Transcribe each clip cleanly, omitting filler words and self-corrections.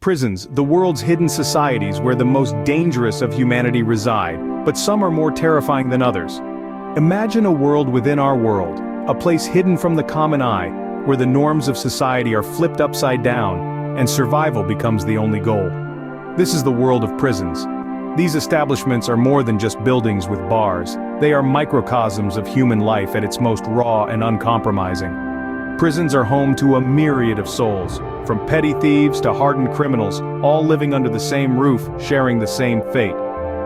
Prisons, the world's hidden societies where the most dangerous of humanity reside, but some are more terrifying than others. Imagine a world within our world, a place hidden from the common eye, where the norms of society are flipped upside down, and survival becomes the only goal. This is the world of prisons. These establishments are more than just buildings with bars. They are microcosms of human life at its most raw and uncompromising. Prisons are home to a myriad of souls, from petty thieves to hardened criminals, all living under the same roof, sharing the same fate.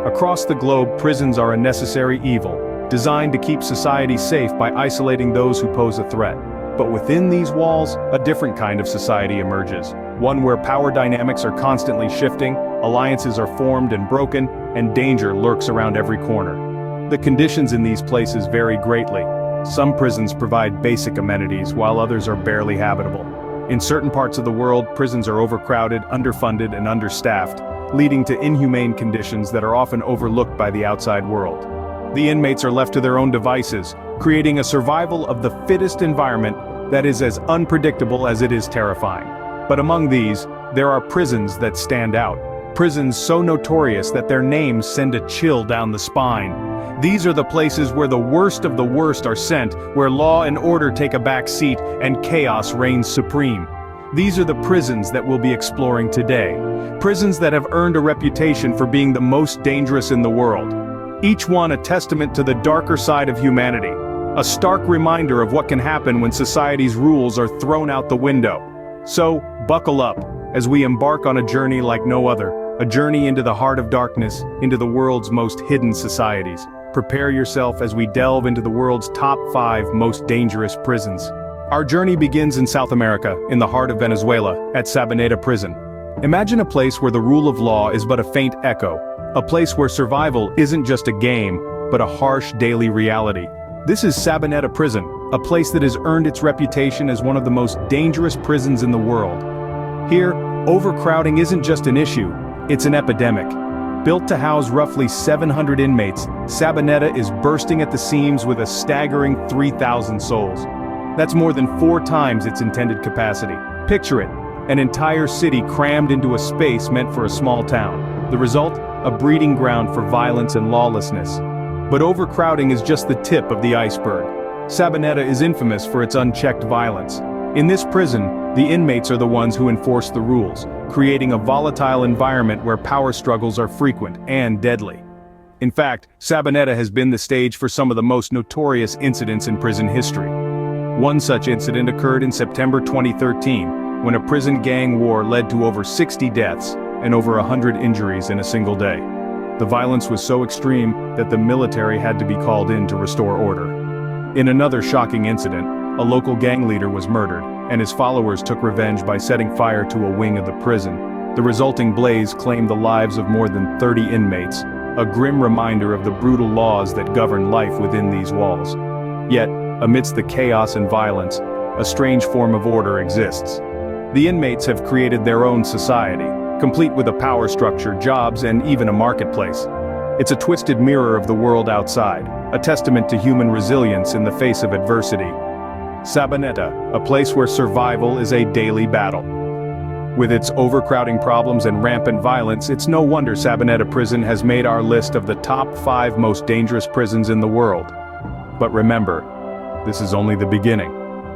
Across the globe, prisons are a necessary evil, designed to keep society safe by isolating those who pose a threat. But within these walls, a different kind of society emerges, one where power dynamics are constantly shifting, alliances are formed and broken, and danger lurks around every corner. The conditions in these places vary greatly. Some prisons provide basic amenities, while others are barely habitable. In certain parts of the world, prisons are overcrowded, underfunded, and understaffed, leading to inhumane conditions that are often overlooked by the outside world. The inmates are left to their own devices, creating a survival of the fittest environment that is as unpredictable as it is terrifying. But among these, there are prisons that stand out. Prisons so notorious that their names send a chill down the spine. These are the places where the worst of the worst are sent, where law and order take a back seat and chaos reigns supreme. These are the prisons that we'll be exploring today. Prisons that have earned a reputation for being the most dangerous in the world. Each one a testament to the darker side of humanity. A stark reminder of what can happen when society's rules are thrown out the window. So, buckle up, as we embark on a journey like no other. A journey into the heart of darkness, into the world's most hidden societies. Prepare yourself as we delve into the world's top 5 most dangerous prisons. Our journey begins in South America, in the heart of Venezuela, at Sabaneta Prison. Imagine a place where the rule of law is but a faint echo. A place where survival isn't just a game, but a harsh daily reality. This is Sabaneta Prison, a place that has earned its reputation as one of the most dangerous prisons in the world. Here, overcrowding isn't just an issue, it's an epidemic. Built to house roughly 700 inmates, Sabaneta is bursting at the seams with a staggering 3,000 souls. That's more than 4 times its intended capacity. Picture it, an entire city crammed into a space meant for a small town. The result? A breeding ground for violence and lawlessness. But overcrowding is just the tip of the iceberg. Sabaneta is infamous for its unchecked violence. In this prison, the inmates are the ones who enforce the rules, creating a volatile environment where power struggles are frequent and deadly. In fact, Sabaneta has been the stage for some of the most notorious incidents in prison history. One such incident occurred in September 2013, when a prison gang war led to over 60 deaths and over 100 injuries in a single day. The violence was so extreme that the military had to be called in to restore order. In another shocking incident, a local gang leader was murdered, and his followers took revenge by setting fire to a wing of the prison. The resulting blaze claimed the lives of more than 30 inmates, a grim reminder of the brutal laws that govern life within these walls. Yet, amidst the chaos and violence, a strange form of order exists. The inmates have created their own society, complete with a power structure, jobs, and even a marketplace. It's a twisted mirror of the world outside, a testament to human resilience in the face of adversity. Sabaneta, a place where survival is a daily battle. With its overcrowding problems and rampant violence, it's no wonder Sabaneta Prison has made our list of the top 5 most dangerous prisons in the world. But remember, this is only the beginning.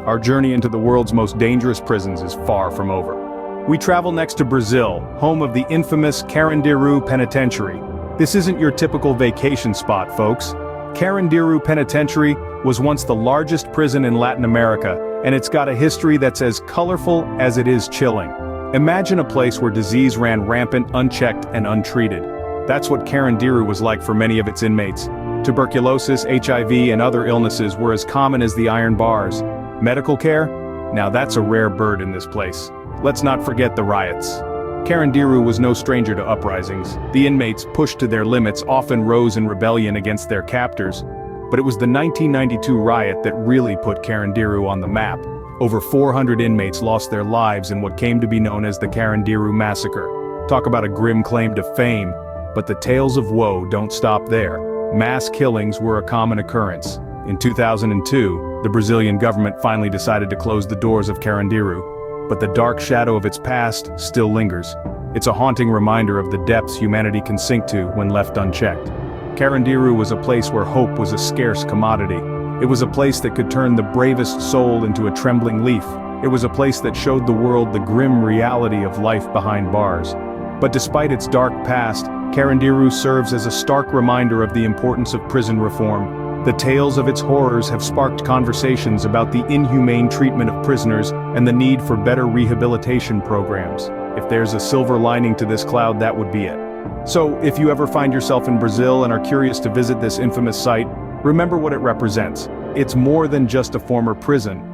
Our journey into the world's most dangerous prisons is far from over. We travel next to Brazil, home of the infamous Carandiru Penitentiary. This isn't your typical vacation spot, folks. Carandiru Penitentiary was once the largest prison in Latin America, and it's got a history that's as colorful as it is chilling. Imagine a place where disease ran rampant, unchecked, and untreated. That's what Carandiru was like for many of its inmates. Tuberculosis, HIV, and other illnesses were as common as the iron bars. Medical care? Now that's a rare bird in this place. Let's not forget the riots. Carandiru was no stranger to uprisings. The inmates, pushed to their limits, often rose in rebellion against their captors. But it was the 1992 riot that really put Carandiru on the map. Over 400 inmates lost their lives in what came to be known as the Carandiru Massacre. Talk about a grim claim to fame. But the tales of woe don't stop there. Mass killings were a common occurrence. In 2002, the Brazilian government finally decided to close the doors of Carandiru. but the dark shadow of its past still lingers. It's a haunting reminder of the depths humanity can sink to when left unchecked. Carandiru was a place where hope was a scarce commodity. It was a place that could turn the bravest soul into a trembling leaf. It was a place that showed the world the grim reality of life behind bars. But despite its dark past, Carandiru serves as a stark reminder of the importance of prison reform. The tales of its horrors have sparked conversations about the inhumane treatment of prisoners and the need for better rehabilitation programs. If there's a silver lining to this cloud, that would be it. So, if you ever find yourself in Brazil and are curious to visit this infamous site, remember what it represents. It's more than just a former prison.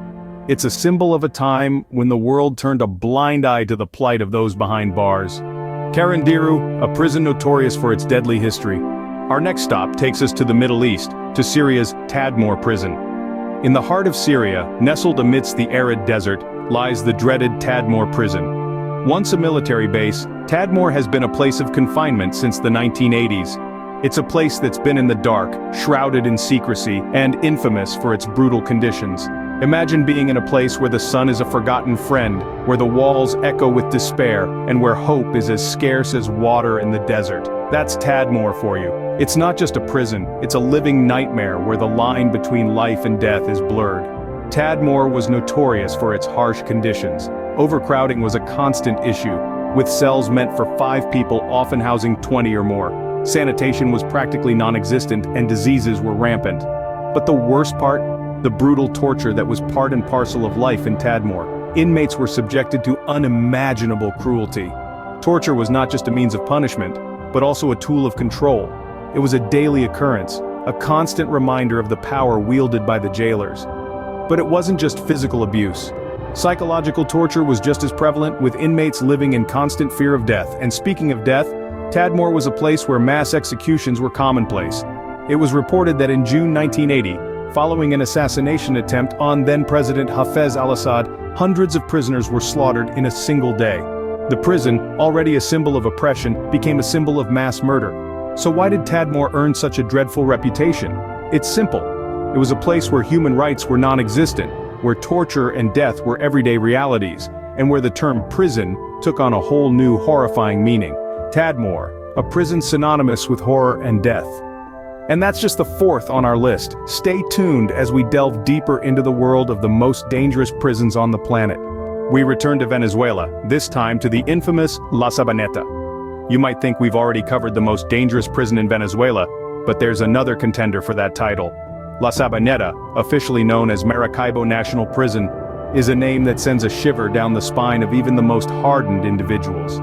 It's a symbol of a time when the world turned a blind eye to the plight of those behind bars. Carandiru, a prison notorious for its deadly history. Our next stop takes us to the Middle East, to Syria's Tadmor Prison. In the heart of Syria, nestled amidst the arid desert, lies the dreaded Tadmor Prison. Once a military base, Tadmor has been a place of confinement since the 1980s. It's a place that's been in the dark, shrouded in secrecy, and infamous for its brutal conditions. Imagine being in a place where the sun is a forgotten friend, where the walls echo with despair, and where hope is as scarce as water in the desert. That's Tadmor for you. It's not just a prison, it's a living nightmare where the line between life and death is blurred. Tadmor was notorious for its harsh conditions. Overcrowding was a constant issue, with cells meant for 5 people often housing 20 or more. Sanitation was practically non-existent and diseases were rampant. But the worst part? The brutal torture that was part and parcel of life in Tadmor. Inmates were subjected to unimaginable cruelty. Torture was not just a means of punishment, but also a tool of control. It was a daily occurrence, a constant reminder of the power wielded by the jailers. But it wasn't just physical abuse. Psychological torture was just as prevalent, with inmates living in constant fear of death. And speaking of death, Tadmor was a place where mass executions were commonplace. It was reported that in June 1980, following an assassination attempt on then-President Hafez al-Assad, hundreds of prisoners were slaughtered in a single day. The prison, already a symbol of oppression, became a symbol of mass murder. So why did Tadmor earn such a dreadful reputation? It's simple. It was a place where human rights were non-existent, where torture and death were everyday realities, and where the term prison took on a whole new horrifying meaning. Tadmor, a prison synonymous with horror and death. And that's just the 4th on our list. Stay tuned as we delve deeper into the world of the most dangerous prisons on the planet. We return to Venezuela, this time to the infamous La Sabaneta. You might think we've already covered the most dangerous prison in Venezuela, but there's another contender for that title. La Sabaneta, officially known as Maracaibo National Prison, is a name that sends a shiver down the spine of even the most hardened individuals.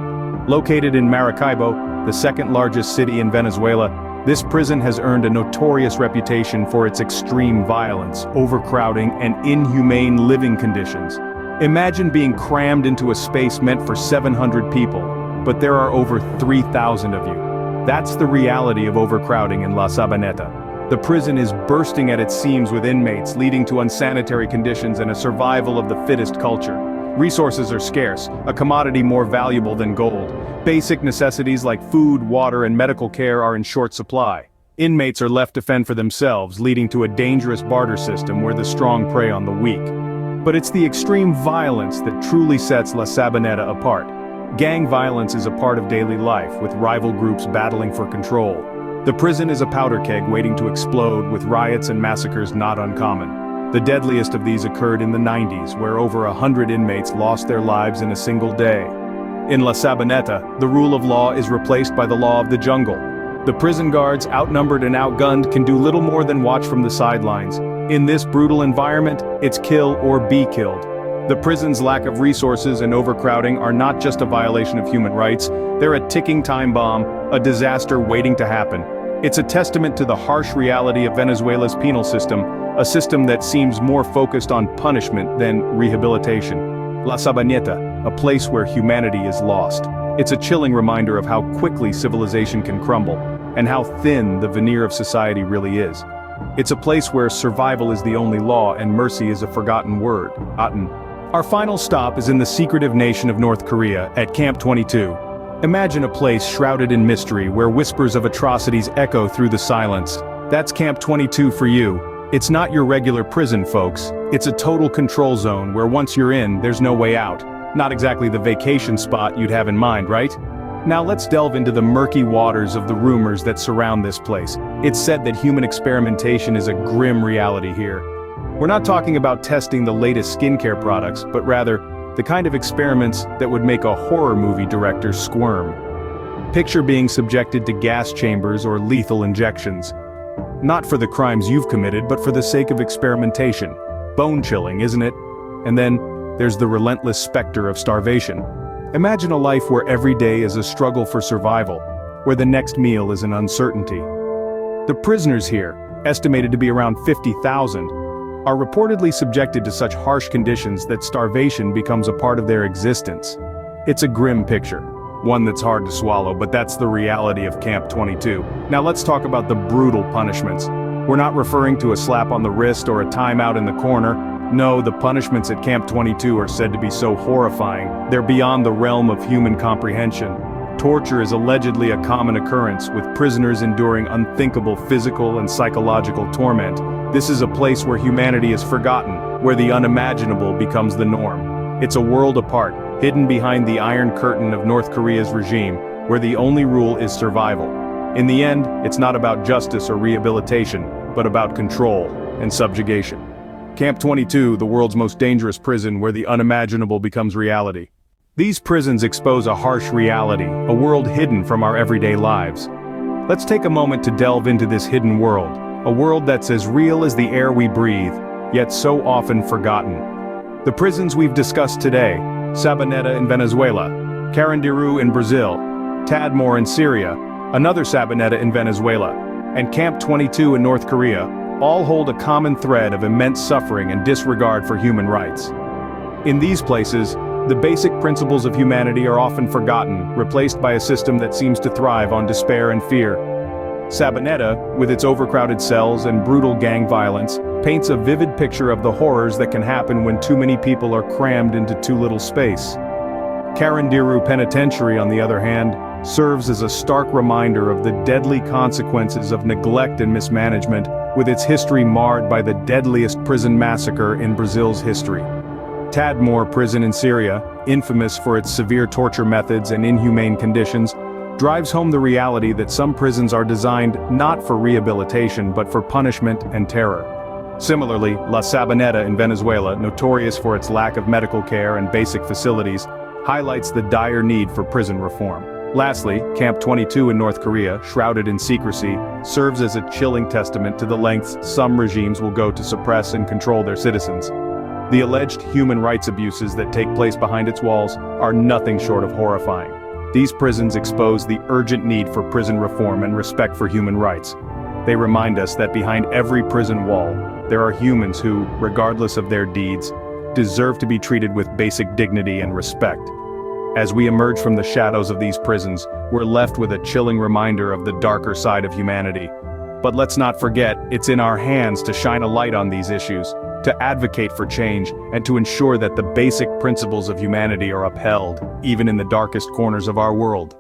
Located in Maracaibo, the 2nd largest city in Venezuela, this prison has earned a notorious reputation for its extreme violence, overcrowding, and inhumane living conditions. Imagine being crammed into a space meant for 700 people, but there are over 3,000 of you. That's the reality of overcrowding in La Sabaneta. The prison is bursting at its seams with inmates, leading to unsanitary conditions and a survival of the fittest culture. Resources are scarce, a commodity more valuable than gold. Basic necessities like food, water, and medical care are in short supply. Inmates are left to fend for themselves, leading to a dangerous barter system where the strong prey on the weak. But it's the extreme violence that truly sets La Sabaneta apart. Gang violence is a part of daily life, with rival groups battling for control. The prison is a powder keg waiting to explode, with riots and massacres not uncommon. The deadliest of these occurred in the 90s, where over 100 inmates lost their lives in a single day. In La Sabaneta, the rule of law is replaced by the law of the jungle. The prison guards, outnumbered and outgunned, can do little more than watch from the sidelines. In this brutal environment, it's kill or be killed. The prison's lack of resources and overcrowding are not just a violation of human rights, they're a ticking time bomb, a disaster waiting to happen. It's a testament to the harsh reality of Venezuela's penal system, a system that seems more focused on punishment than rehabilitation. La Sabaneta, a place where humanity is lost. It's a chilling reminder of how quickly civilization can crumble, and how thin the veneer of society really is. It's a place where survival is the only law and mercy is a forgotten word. Our final stop is in the secretive nation of North Korea, at Camp 22. Imagine a place shrouded in mystery where whispers of atrocities echo through the silence. That's Camp 22 for you. It's not your regular prison, folks. It's a total control zone where once you're in, there's no way out. Not exactly the vacation spot you'd have in mind, right? Now let's delve into the murky waters of the rumors that surround this place. It's said that human experimentation is a grim reality here. We're not talking about testing the latest skincare products, but rather, the kind of experiments that would make a horror movie director squirm. Picture being subjected to gas chambers or lethal injections. Not for the crimes you've committed, but for the sake of experimentation. Bone-chilling, isn't it? And then, there's the relentless specter of starvation. Imagine a life where every day is a struggle for survival, where the next meal is an uncertainty. The prisoners here, estimated to be around 50,000, are reportedly subjected to such harsh conditions that starvation becomes a part of their existence. It's a grim picture, one that's hard to swallow, but that's the reality of Camp 22. Now let's talk about the brutal punishments. We're not referring to a slap on the wrist or a timeout in the corner. No, the punishments at Camp 22 are said to be so horrifying, they're beyond the realm of human comprehension. Torture is allegedly a common occurrence, with prisoners enduring unthinkable physical and psychological torment. This is a place where humanity is forgotten, where the unimaginable becomes the norm. It's a world apart, hidden behind the Iron Curtain of North Korea's regime, where the only rule is survival. In the end, it's not about justice or rehabilitation, but about control and subjugation. Camp 22, the world's most dangerous prison where the unimaginable becomes reality. These prisons expose a harsh reality, a world hidden from our everyday lives. Let's take a moment to delve into this hidden world, a world that's as real as the air we breathe, yet so often forgotten. The prisons we've discussed today, Sabaneta in Venezuela, Carandiru in Brazil, Tadmor in Syria, another Sabaneta in Venezuela, and Camp 22 in North Korea, all hold a common thread of immense suffering and disregard for human rights. In these places, the basic principles of humanity are often forgotten, replaced by a system that seems to thrive on despair and fear. Sabaneta, with its overcrowded cells and brutal gang violence, paints a vivid picture of the horrors that can happen when too many people are crammed into too little space. Carandiru Penitentiary, on the other hand, serves as a stark reminder of the deadly consequences of neglect and mismanagement, with its history marred by the deadliest prison massacre in Brazil's history. Tadmor Prison in Syria, infamous for its severe torture methods and inhumane conditions, drives home the reality that some prisons are designed not for rehabilitation but for punishment and terror. Similarly, La Sabaneta in Venezuela, notorious for its lack of medical care and basic facilities, highlights the dire need for prison reform. Lastly, Camp 22 in North Korea, shrouded in secrecy, serves as a chilling testament to the lengths some regimes will go to suppress and control their citizens. The alleged human rights abuses that take place behind its walls are nothing short of horrifying. These prisons expose the urgent need for prison reform and respect for human rights. They remind us that behind every prison wall, there are humans who, regardless of their deeds, deserve to be treated with basic dignity and respect. As we emerge from the shadows of these prisons, we're left with a chilling reminder of the darker side of humanity. But let's not forget, it's in our hands to shine a light on these issues, to advocate for change, and to ensure that the basic principles of humanity are upheld, even in the darkest corners of our world.